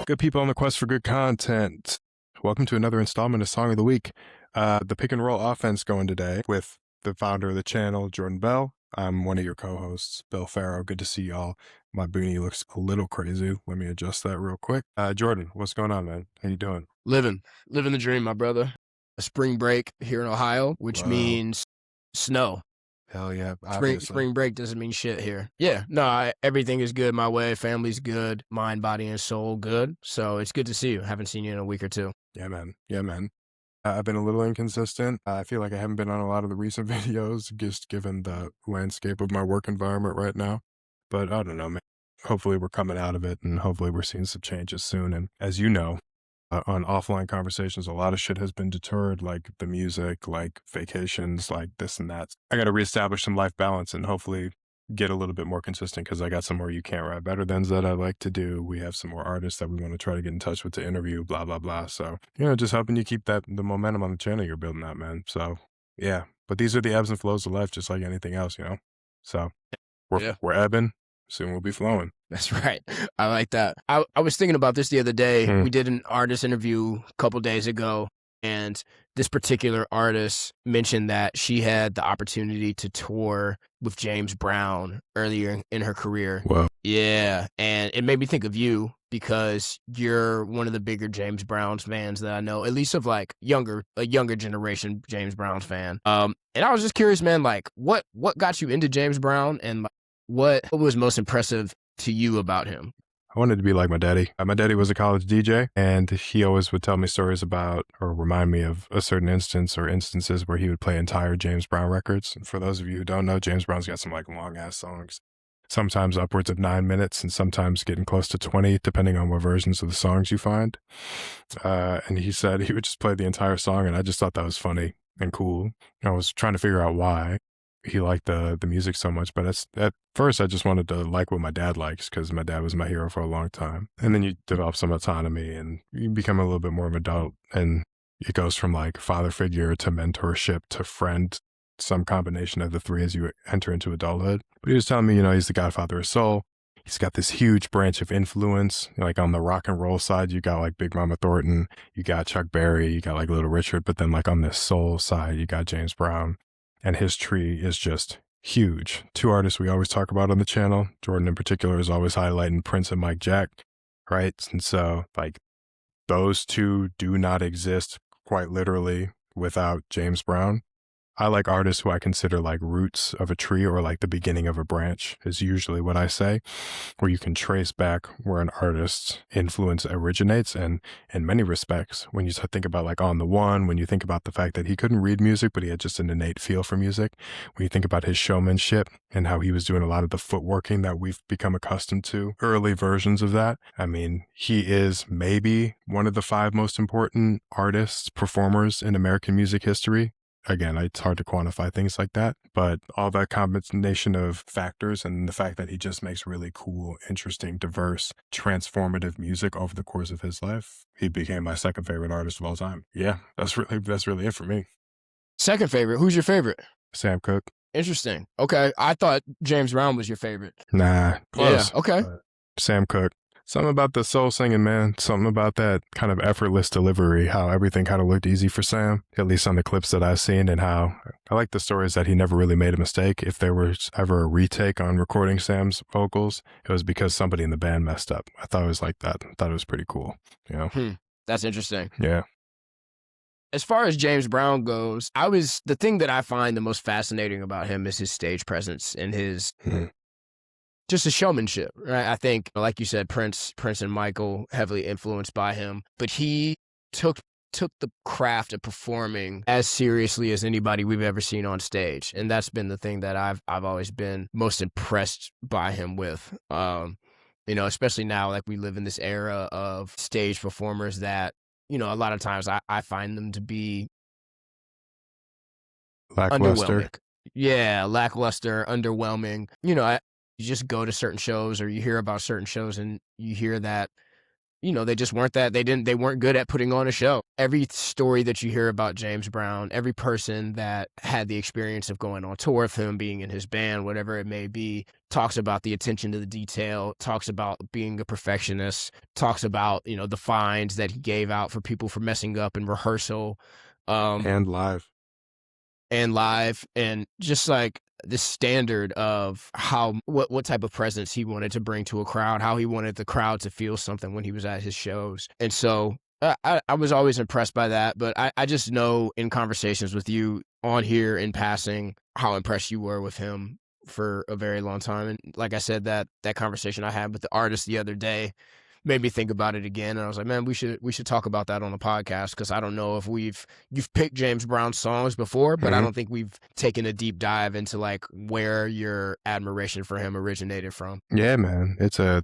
Good people on the quest for good content. Welcome to another installment of Song of the Week. The pick and roll offense going today with the founder of the channel, Jordan Bell. I'm one of your co-hosts, Bill Farrow. Good to see y'all. My boonie looks a little crazy. Let me adjust that real quick. Jordan, what's going on, man? How you doing? Living the dream, my brother. A spring break here in Ohio, which means snow. Hell yeah. Spring break doesn't mean shit here. Yeah, no, everything is good my way. Family's good. Mind, body, and soul good. So it's good to see you. Haven't seen you in a week or two. Yeah, man. I've been a little inconsistent. I feel like I haven't been on a lot of the recent videos, just given the landscape of my work environment right now. But I don't know, man. Hopefully we're coming out of it, and hopefully we're seeing some changes soon. And as you know, on offline conversations, a lot of shit has been deterred, like the music, like vacations, like this and that. I got to reestablish some life balance and hopefully get a little bit more consistent, because I got some more You Can't Rap Better Thans that I like to do. We have some more artists that we want to try to get in touch with to interview, blah, blah, blah. So, just helping you keep the momentum on the channel you're building out, man. So, yeah. But these are the ebbs and flows of life, just like anything else, So, we're ebbing. Soon we'll be flowing. That's right. I like that. I was thinking about this the other day. We did an artist interview a couple days ago, and this particular artist mentioned that she had the opportunity to tour with James Brown earlier in her career. Wow. Yeah, and it made me think of you, because you're one of the bigger James Brown fans that I know, at least of like a younger generation James Brown fan. And I was just curious, man, like what got you into James Brown, and like, what was most impressive to you about him? I wanted to be like my daddy. My daddy was a college DJ, and he always would tell me stories about, or remind me of, a certain instance or instances where he would play entire James Brown records. And for those of you who don't know, James Brown's got some like long ass songs, sometimes upwards of 9 minutes and sometimes getting close to 20, depending on what versions of the songs you find. And he said he would just play the entire song, and I just thought that was funny and cool. I was trying to figure out why he liked the music so much, but at first I just wanted to like what my dad likes, because my dad was my hero for a long time. And then you develop some autonomy and you become a little bit more of an adult, and it goes from like father figure to mentorship to friend, some combination of the three as you enter into adulthood. But he was telling me, he's the Godfather of Soul. He's got this huge branch of influence. Like on the rock and roll side, you got like Big Mama Thornton, you got Chuck Berry, you got like Little Richard, but then like on this soul side, you got James Brown. And his tree is just huge. Two artists we always talk about on the channel, Jordan in particular is always highlighting Prince and Mike Jack, right? And so like those two do not exist quite literally without James Brown. I like artists who I consider like roots of a tree, or like the beginning of a branch is usually what I say, where you can trace back where an artist's influence originates. And in many respects, when you think about like On the One, when you think about the fact that he couldn't read music, but he had just an innate feel for music, when you think about his showmanship and how he was doing a lot of the footworking that we've become accustomed to, early versions of that. I mean, he is maybe one of the 5 most important artists, performers in American music history. Again, it's hard to quantify things like that, but all that combination of factors and the fact that he just makes really cool, interesting, diverse, transformative music over the course of his life, he became my second favorite artist of all time. Yeah, that's really it for me. Second favorite? Who's your favorite? Sam Cooke. Interesting. Okay, I thought James Brown was your favorite. Nah, close. Yeah, okay. Sam Cooke. Something about the soul singing, man. Something about that kind of effortless delivery, how everything kind of looked easy for Sam, at least on the clips that I've seen, and how I like the stories that he never really made a mistake. If there was ever a retake on recording Sam's vocals, it was because somebody in the band messed up. I thought it was like that. I thought it was pretty cool, That's interesting. Yeah. As far as James Brown goes, the thing that I find the most fascinating about him is his stage presence and his just a showmanship, right? I think, like you said, Prince and Michael heavily influenced by him, but he took the craft of performing as seriously as anybody we've ever seen on stage, and that's been the thing that I've always been most impressed by him with. Especially now, like we live in this era of stage performers that, a lot of times I find them to be lackluster. Underwhelming. Yeah, lackluster, underwhelming. You just go to certain shows, or you hear about certain shows, and you hear that, they just weren't they weren't good at putting on a show. Every story that you hear about James Brown, every person that had the experience of going on tour with him, being in his band, whatever it may be, talks about the attention to the detail, talks about being a perfectionist, talks about, the fines that he gave out for people for messing up in rehearsal. And live. And just like the standard of what type of presence he wanted to bring to a crowd, how he wanted the crowd to feel something when he was at his shows. And so I was always impressed by that, but I just know in conversations with you on here in passing how impressed you were with him for a very long time. And like I said, that conversation I had with the artist the other day made me think about it again. And I was like, man, we should talk about that on the podcast, because I don't know if you've picked James Brown songs before, but I don't think we've taken a deep dive into like where your admiration for him originated from. Yeah, man.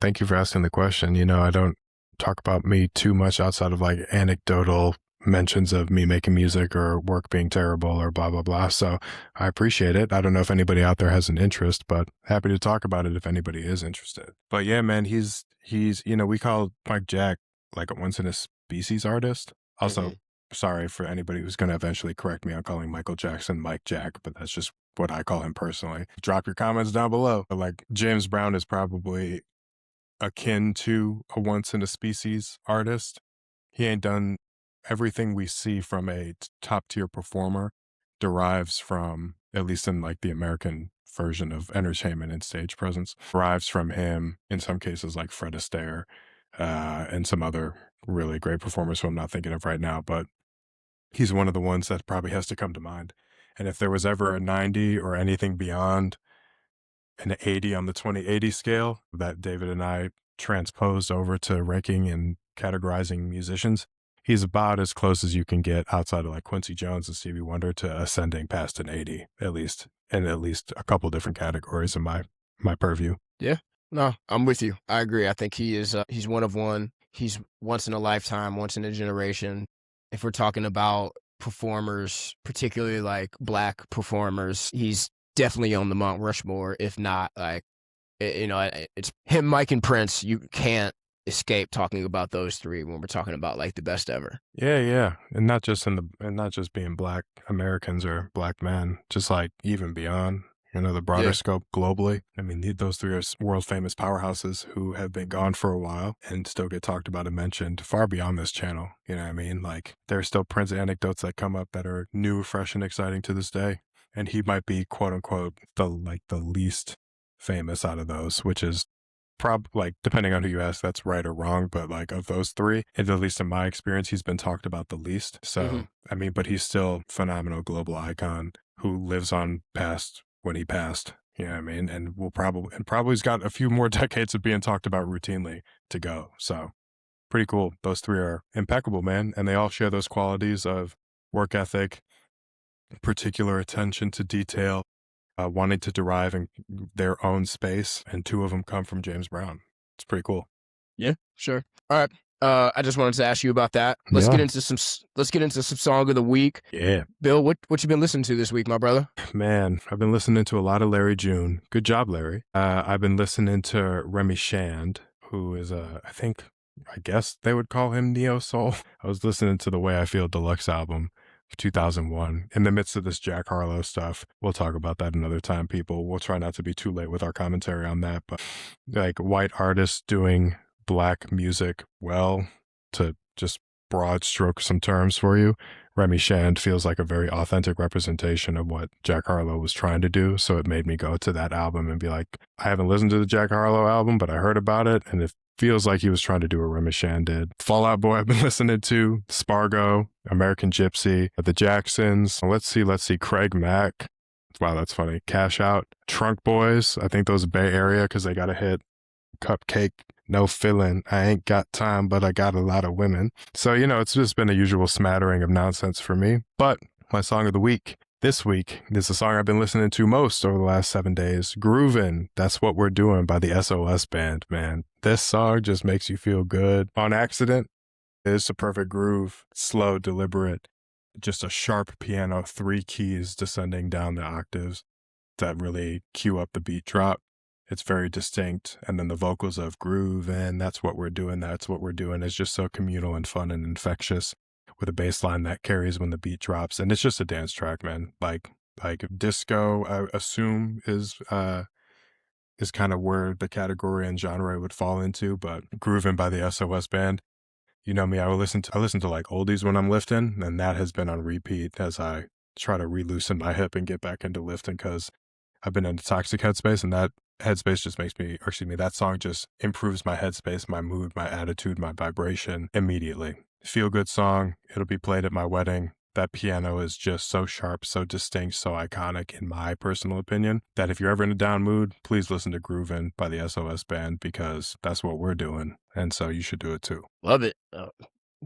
Thank you for asking the question. I don't talk about me too much outside of like anecdotal mentions of me making music or work being terrible or blah, blah, blah. So I appreciate it. I don't know if anybody out there has an interest, but happy to talk about it if anybody is interested. But yeah, man, he's we call Mike Jack like a once in a species artist. Also, sorry for anybody who's going to eventually correct me on calling Michael Jackson Mike Jack, but that's just what I call him personally. Drop your comments down below. But like James Brown is probably akin to a once in a species artist. He ain't done everything we see from a top tier performer derives from, at least in like the American version of entertainment and stage presence, derives from him in some cases like Fred Astaire and some other really great performers who I'm not thinking of right now, but he's one of the ones that probably has to come to mind. And if there was ever a 90 or anything beyond an 80 on the 20/80 scale that David and I transposed over to ranking and categorizing musicians, he's about as close as you can get outside of like Quincy Jones and Stevie Wonder to ascending past an 80, at least in at least a couple different categories in my purview. Yeah, no, I'm with you. I agree. I think he is, he's one of one. He's once in a lifetime, once in a generation. If we're talking about performers, particularly like Black performers, he's definitely on the Mount Rushmore, if not like, it's him, Mike, and Prince. You can't escape talking about those three when we're talking about like the best ever. Yeah. And not just being Black Americans or Black men, just like even beyond, the broader scope globally. I mean, those three are world famous powerhouses who have been gone for a while and still get talked about and mentioned far beyond this channel. You know what I mean? Like there's still Prince anecdotes that come up that are new, fresh, and exciting to this day. And he might be quote unquote the least famous out of those, which is like depending on who you ask, that's right or wrong, but like of those three, and at least in my experience, he's been talked about the least. So I mean, but he's still a phenomenal global icon who lives on past when he passed. You know what I mean? And probably's got a few more decades of being talked about routinely to go. So pretty cool. Those three are impeccable, man, and they all share those qualities of work ethic, particular attention to detail, wanting to derive in their own space, and two of them come from James Brown. It's pretty cool. Yeah, sure. All right. I just wanted to ask you about that. Let's get into some song of the week. Yeah. Bill, what you been listening to this week, my brother? Man, I've been listening to a lot of Larry June. Good job, Larry. I've been listening to Remy Shand, who is I guess they would call him neo soul. I was listening to the Way I Feel Deluxe album, 2001, in the midst of this Jack Harlow stuff. We'll talk about that another time, people. We'll try not to be too late with our commentary on that, but like white artists doing Black music well, to just broad stroke some terms for you, Remy Shand feels like a very authentic representation of what Jack Harlow was trying to do. So it made me go to that album and be like, I haven't listened to the Jack Harlow album, but I heard about it, and it feels like he was trying to do what Remy Shand did. Fall Out Boy I've been listening to, Spargo, American Gypsy, The Jacksons, let's see, Craig Mack. Wow, that's funny. Cash Out, Trunk Boys, I think those are Bay Area because they got a hit. Cupcake, No Fillin', I Ain't Got Time, but I Got a Lot of Women. So, it's just been a usual smattering of nonsense for me. But my song of the week this week is the song I've been listening to most over the last 7 days. Groovin', That's What We're Doing by the SOS Band, man. This song just makes you feel good. On Accident is a perfect groove, slow, deliberate, just a sharp piano, 3 keys descending down the octaves that really cue up the beat drop. It's very distinct. And then the vocals of groove and that's what we're doing. That's what we're doing is just so communal and fun and infectious with a bass line that carries when the beat drops. And it's just a dance track, man. Like disco, I assume is kind of where the category and genre would fall into, but Groovin' by the SOS Band. You know me, I listen to like oldies when I'm lifting, and that has been on repeat as I try to re-loosen my hip and get back into lifting because I've been in a toxic headspace, and that headspace just makes me, or excuse me, that song just improves my headspace, my mood, my attitude, my vibration immediately. Feel good song. It'll be played at my wedding. That piano is just so sharp, so distinct, so iconic in my personal opinion that if you're ever in a down mood, please listen to Groovin' by the SOS Band because that's what we're doing. And so you should do it too. Love it.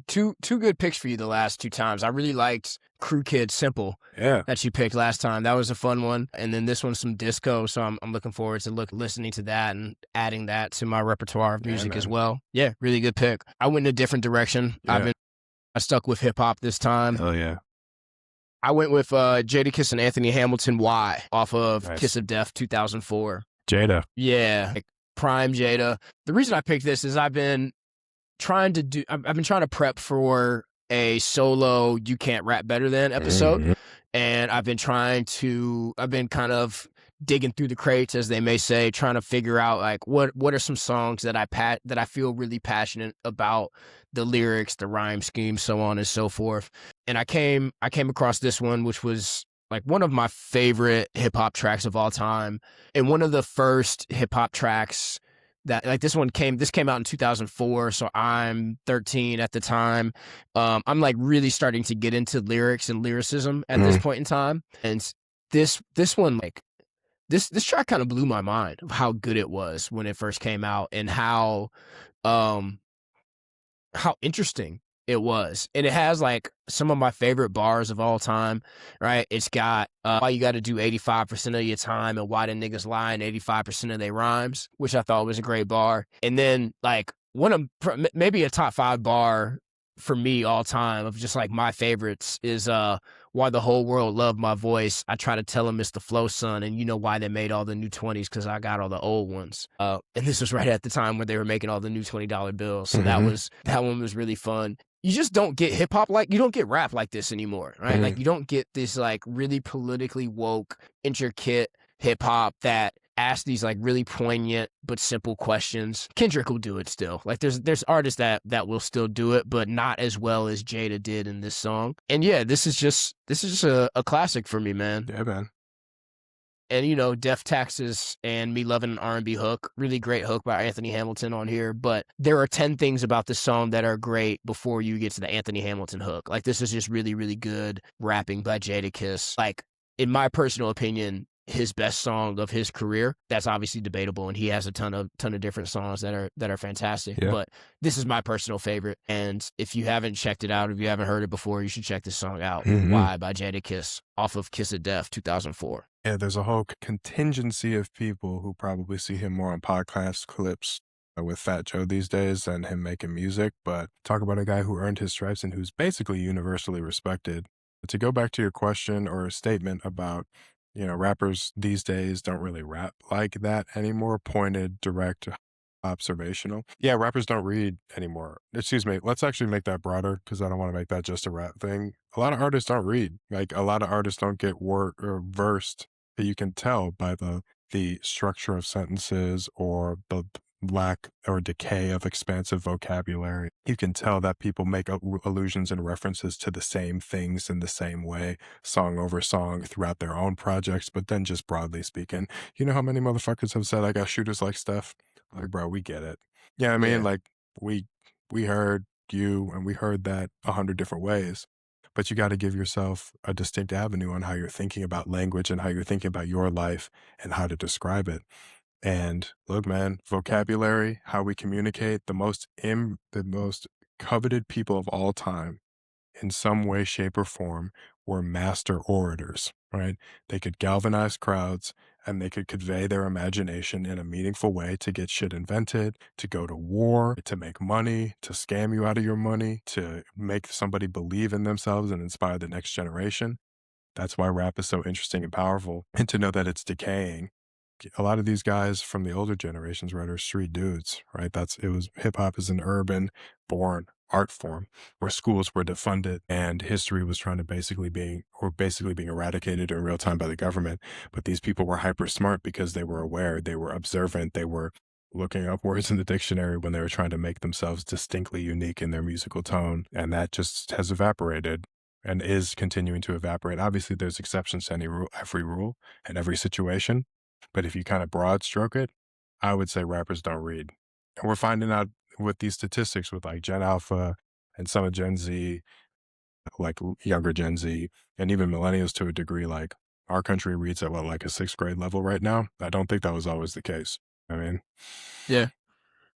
Two good picks for you the last two times. I really liked Crew Kid Simple that you picked last time. That was a fun one. And then this one's some disco, so I'm looking forward to listening to that and adding that to my repertoire of music as well. Yeah, really good pick. I went in a different direction. Yeah. I stuck with hip hop this time. Oh yeah. I went with Jadakiss and Anthony Hamilton Y off of Nice. Kiss of Death 2004. Jada. Yeah, like prime Jada. The reason I picked this is I've been trying to prep for a solo You Can't Rap Better Than episode. Mhm. And I've been kind of digging through the crates, as they may say, trying to figure out like what are some songs that I feel really passionate about, the lyrics, the rhyme scheme, so on and so forth. And I came across this one, which was like one of my favorite hip hop tracks of all time, and one of the first hip hop tracks that, like, this came out in 2004, so I'm 13 at the time. I'm like really starting to get into lyrics and lyricism at this point in time, and this one, like, this track kind of blew my mind of how good it was when it first came out and how interesting it was. And it has like some of my favorite bars of all time, right? It's got why you got to do 85% of your time and why the niggas lying 85% of their rhymes, which I thought was a great bar. And then like one of maybe a top 5 bar for me all time of just like my favorites is why the whole world loved my voice. I try to tell them it's the flow, son, and you know why they made all the new 20s, because I got all the old ones. And this was right at the time where they were making all the new $20 bills. So that one was really fun. You just don't get hip hop you don't get rap like this anymore, right? Like you don't get this like really politically woke, intricate hip hop that asks these like really poignant but simple questions. Kendrick will do it still. Like there's artists that will still do it, but not as well as Jada did in this song. And yeah, this is just a classic for me, man. Yeah, man. And, you know, Death Taxes and Me Loving an R&B Hook, really great hook by Anthony Hamilton on here. But there are 10 things about this song that are great before you get to the Anthony Hamilton hook. Like, this is just really, really good rapping by Jadakiss. Like, in my personal opinion, his best song of his career. That's obviously debatable, and he has a ton of different songs that are fantastic. Yeah. But this is my personal favorite. And if you haven't checked it out, if you haven't heard it before, you should check this song out. Why by Jadakiss off of Kiss of Death 2004. Yeah, there's a whole contingency of people who probably see him more on podcast clips with Fat Joe these days than him making music. But talk about a guy who earned his stripes and who's basically universally respected. To go back to your question or statement about, you know, rappers these days don't really rap like that anymore, pointed, direct, observational. Yeah, rappers don't read anymore. Excuse me, let's actually make that broader because I don't want to make that just a rap thing. A lot of artists don't read. Like, a lot of artists don't get word or versed. That you can tell by the structure of sentences or the lack or decay of expansive vocabulary. You can tell that people make allusions and references to the same things in the same way, song over song throughout their own projects, but then just broadly speaking, you know how many motherfuckers have said, I got shooters like Steph? Like, bro, we get it. Yeah, I mean, like, we heard you and we heard that 100 different ways. But you got to give yourself a distinct avenue on how you're thinking about language and how you're thinking about your life and how to describe it. And look, man, vocabulary, how we communicate, the most coveted people of all time in some way, shape, or form were master orators, right? They could galvanize crowds and they could convey their imagination in a meaningful way to get shit invented, to go to war, to make money, to scam you out of your money, to make somebody believe in themselves and inspire the next generation. That's why rap is so interesting and powerful. And to know that it's decaying, a lot of these guys from the older generations, right, are street dudes, right? Hip hop is an urban born art form where schools were defunded and history was trying to basically being eradicated in real time by the government. But these people were hyper smart because they were aware, they were observant, they were looking up words in the dictionary when they were trying to make themselves distinctly unique in their musical tone. And that just has evaporated and is continuing to evaporate. Obviously, there's exceptions to every rule and every situation. But if you kind of broad stroke it, I would say rappers don't read. And we're finding out with these statistics with like Gen Alpha and some of Gen Z, like younger Gen Z, and even millennials to a degree, like our country reads at what, like a 6th grade level right now. I don't think that was always the case. I mean, Yeah.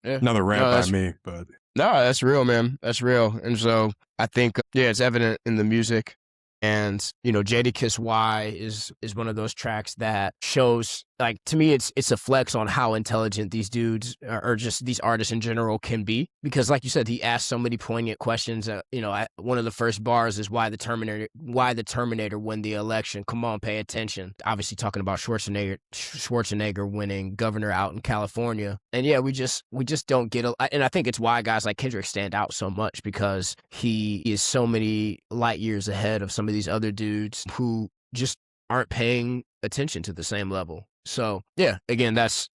Yeah. another rant No, by me, but No, that's real, man. That's real. And so I think, yeah, it's evident in the music. And, Jadakiss Y is one of those tracks that shows, like, to me, it's a flex on how intelligent these dudes or just these artists in general can be. Because, like you said, he asked so many poignant questions. One of the first bars is why the Terminator win the election. Come on, pay attention. Obviously talking about Schwarzenegger winning governor out in California. And yeah, we just don't get and I think it's why guys like Kendrick stand out so much, because he is so many light years ahead of some of these other dudes who just aren't paying attention to the same level. So yeah, again, that's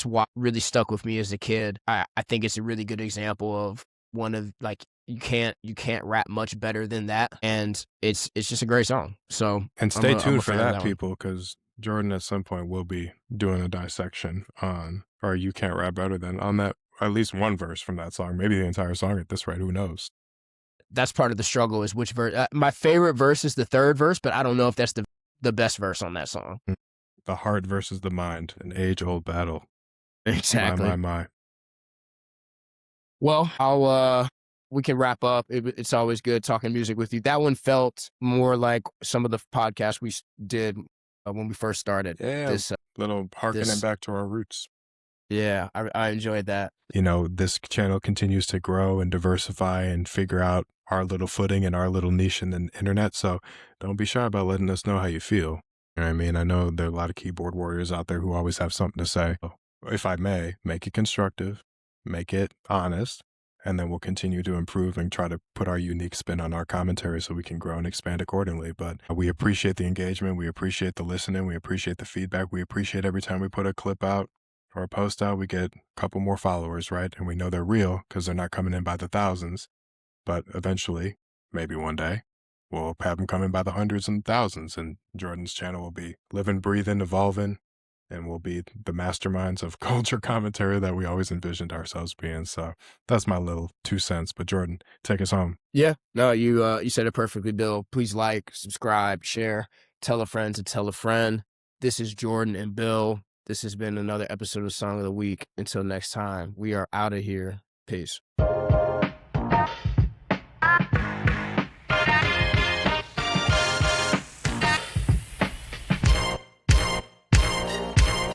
what really stuck with me as a kid. I think it's a really good example of one of, like, you can't rap much better than that, and it's just a great song. So and stay I'm a tuned for fan of that, one. people, because Jordan at some point will be doing a dissection on, or you can't rap better than, on that, at least one verse from that song, maybe the entire song at this rate, who knows? That's part of the struggle, is which verse. My favorite verse is the third verse, but I don't know if that's the best verse on that song. The heart versus the mind, an age-old battle. Exactly. My. Well, we can wrap up. It's always good talking music with you. That one felt more like some of the podcasts we did when we first started. Yeah, little harkening back to our roots. Yeah, I enjoyed that. This channel continues to grow and diversify and figure out our little footing and our little niche in the internet. So don't be shy about letting us know how you feel. You know what I mean? I know there are a lot of keyboard warriors out there who always have something to say. So, if I may, make it constructive, make it honest, and then we'll continue to improve and try to put our unique spin on our commentary so we can grow and expand accordingly. But we appreciate the engagement. We appreciate the listening. We appreciate the feedback. We appreciate every time we put a clip out or a post out, we get a couple more followers, right? And we know they're real because they're not coming in by the thousands. But eventually, maybe one day, we'll have them coming by the hundreds and thousands, and Jordan's channel will be living, breathing, evolving, and we'll be the masterminds of culture commentary that we always envisioned ourselves being. So that's my little 2 cents. But Jordan, take us home. Yeah, no, you said it perfectly, Bill. Please like, subscribe, share, tell a friend to tell a friend. This is Jordan and Bill. This has been another episode of Song of the Week. Until next time, we are out of here. Peace.